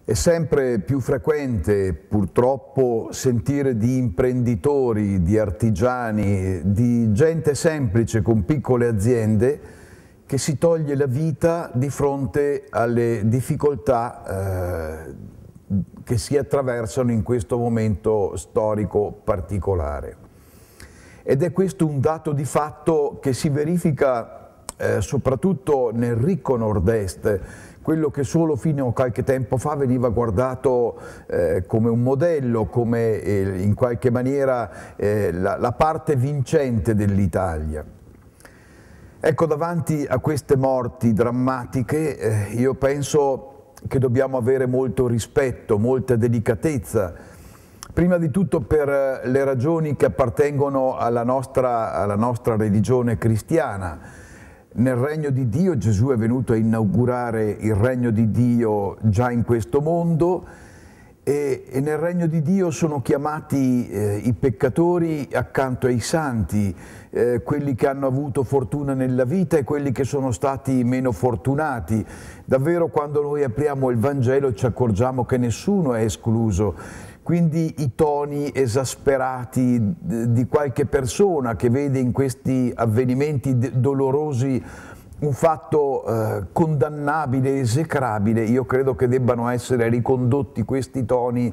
È sempre più frequente, purtroppo, sentire di imprenditori, di artigiani, di gente semplice con piccole aziende che si toglie la vita di fronte alle difficoltà che si attraversano in questo momento storico particolare. Ed è questo un dato di fatto che si verifica soprattutto nel ricco nord-est, quello che solo fino a qualche tempo fa veniva guardato come un modello, come in qualche maniera la parte vincente dell'Italia. Ecco, davanti a queste morti drammatiche io penso che dobbiamo avere molto rispetto, molta delicatezza, prima di tutto per le ragioni che appartengono alla nostra religione cristiana. Nel Regno di Dio Gesù è venuto a inaugurare il Regno di Dio già in questo mondo e nel Regno di Dio sono chiamati i peccatori accanto ai santi, quelli che hanno avuto fortuna nella vita e quelli che sono stati meno fortunati. Davvero quando noi apriamo il Vangelo ci accorgiamo che nessuno è escluso. Quindi i toni esasperati di qualche persona che vede in questi avvenimenti dolorosi un fatto condannabile, esecrabile, io credo che debbano essere ricondotti questi toni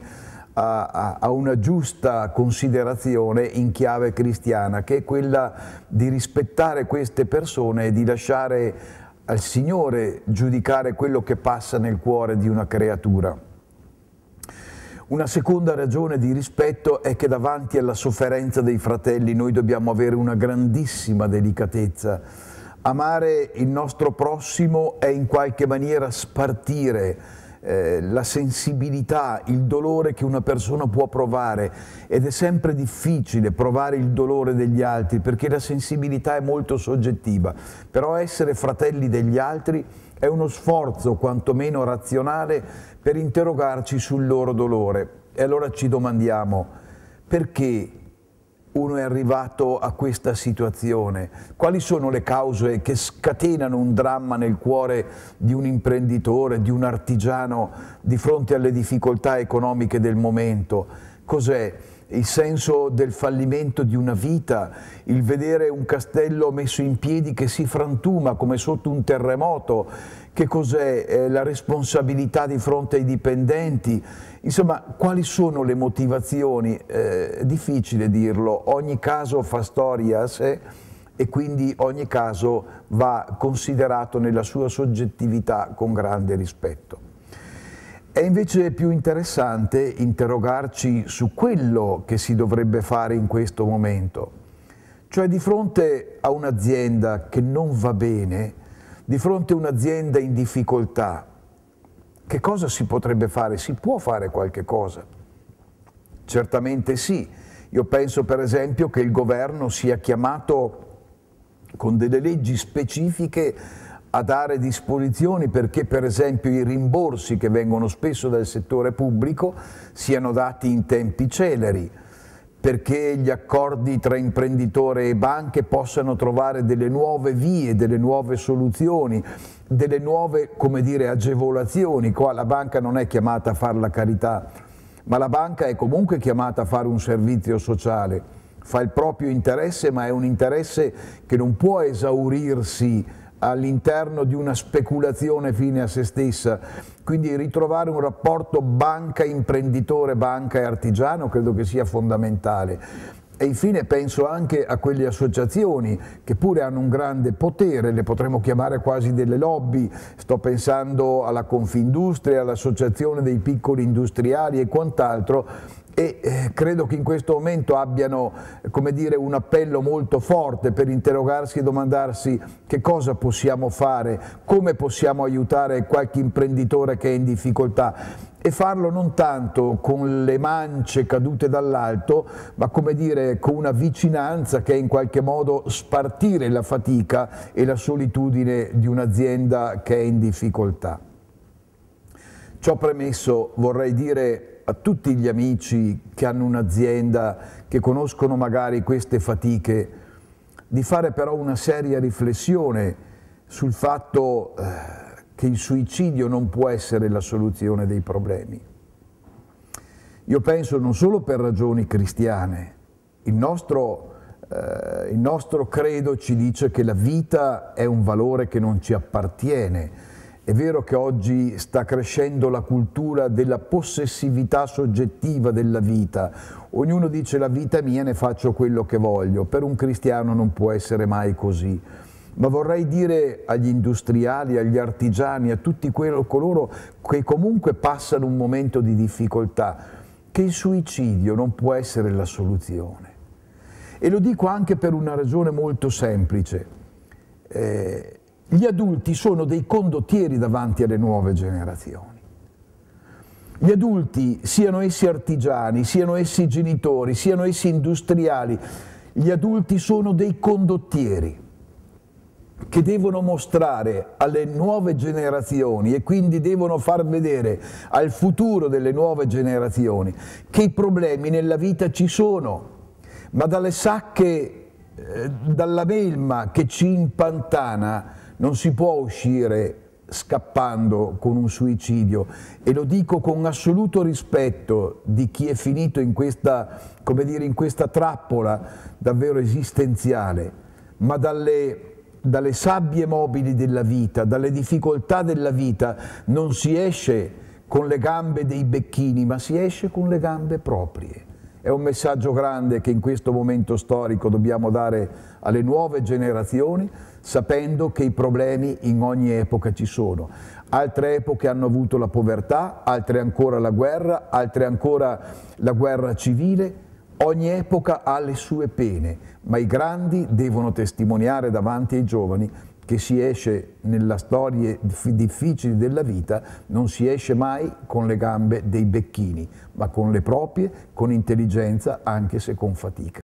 a una giusta considerazione in chiave cristiana, che è quella di rispettare queste persone e di lasciare al Signore giudicare quello che passa nel cuore di una creatura. Una seconda ragione di rispetto è che davanti alla sofferenza dei fratelli noi dobbiamo avere una grandissima delicatezza. Amare il nostro prossimo è in qualche maniera spartire la sensibilità, il dolore che una persona può provare, ed è sempre difficile provare il dolore degli altri perché la sensibilità è molto soggettiva, però essere fratelli degli altri è uno sforzo quantomeno razionale per interrogarci sul loro dolore. E allora ci domandiamo: perché uno è arrivato a questa situazione? Quali sono le cause che scatenano un dramma nel cuore di un imprenditore, di un artigiano di fronte alle difficoltà economiche del momento? Cos'è? Il senso del fallimento di una vita, il vedere un castello messo in piedi che si frantuma come sotto un terremoto. Che cos'è? La responsabilità di fronte ai dipendenti. Insomma, quali sono le motivazioni? È difficile dirlo, ogni caso fa storia a sé e quindi ogni caso va considerato nella sua soggettività con grande rispetto. È invece più interessante interrogarci su quello che si dovrebbe fare in questo momento. Cioè, di fronte a un'azienda che non va bene, di fronte a un'azienda in difficoltà, che cosa si potrebbe fare? Si può fare qualche cosa? Certamente sì. Io penso per esempio che il governo sia chiamato con delle leggi specifiche a dare disposizioni perché per esempio i rimborsi che vengono spesso dal settore pubblico siano dati in tempi celeri, perché gli accordi tra imprenditore e banche possano trovare delle nuove vie, delle nuove soluzioni, delle nuove, come dire, agevolazioni. Qua la banca non è chiamata a fare la carità, ma la banca è comunque chiamata a fare un servizio sociale. Fa il proprio interesse, ma è un interesse che non può esaurirsi all'interno di una speculazione fine a se stessa. Quindi ritrovare un rapporto banca-imprenditore, banca e artigiano credo che sia fondamentale. E infine penso anche a quelle associazioni che pure hanno un grande potere, le potremmo chiamare quasi delle lobby. Sto pensando alla Confindustria, all'Associazione dei piccoli industriali e quant'altro, e credo che in questo momento abbiano, come dire, un appello molto forte per interrogarsi e domandarsi che cosa possiamo fare, come possiamo aiutare qualche imprenditore che è in difficoltà, e farlo non tanto con le mance cadute dall'alto, ma come dire con una vicinanza che è in qualche modo spartire la fatica e la solitudine di un'azienda che è in difficoltà. Ciò premesso, vorrei dire a tutti gli amici che hanno un'azienda, che conoscono magari queste fatiche, di fare però una seria riflessione sul fatto che il suicidio non può essere la soluzione dei problemi. Io penso non solo per ragioni cristiane, il nostro credo ci dice che la vita è un valore che non ci appartiene. È vero che oggi sta crescendo la cultura della possessività soggettiva della vita. Ognuno dice la vita è mia, ne faccio quello che voglio. Per un cristiano non può essere mai così. Ma vorrei dire agli industriali, agli artigiani, a tutti coloro che comunque passano un momento di difficoltà, che il suicidio non può essere la soluzione. E lo dico anche per una ragione molto semplice. Gli adulti sono dei condottieri davanti alle nuove generazioni. Gli adulti, siano essi artigiani, siano essi genitori, siano essi industriali, gli adulti sono dei condottieri che devono mostrare alle nuove generazioni e quindi devono far vedere al futuro delle nuove generazioni che i problemi nella vita ci sono, ma dalle sacche, dalla melma che ci impantana non si può uscire scappando con un suicidio, e lo dico con assoluto rispetto di chi è finito in questa, come dire, in questa trappola davvero esistenziale, ma dalle sabbie mobili della vita, dalle difficoltà della vita non si esce con le gambe dei becchini, ma si esce con le gambe proprie. È un messaggio grande che in questo momento storico dobbiamo dare alle nuove generazioni, sapendo che i problemi in ogni epoca ci sono. Altre epoche hanno avuto la povertà, altre ancora la guerra, altre ancora la guerra civile. Ogni epoca ha le sue pene, ma i grandi devono testimoniare davanti ai giovani che si esce nelle storie difficili della vita, non si esce mai con le gambe dei becchini, ma con le proprie, con intelligenza, anche se con fatica.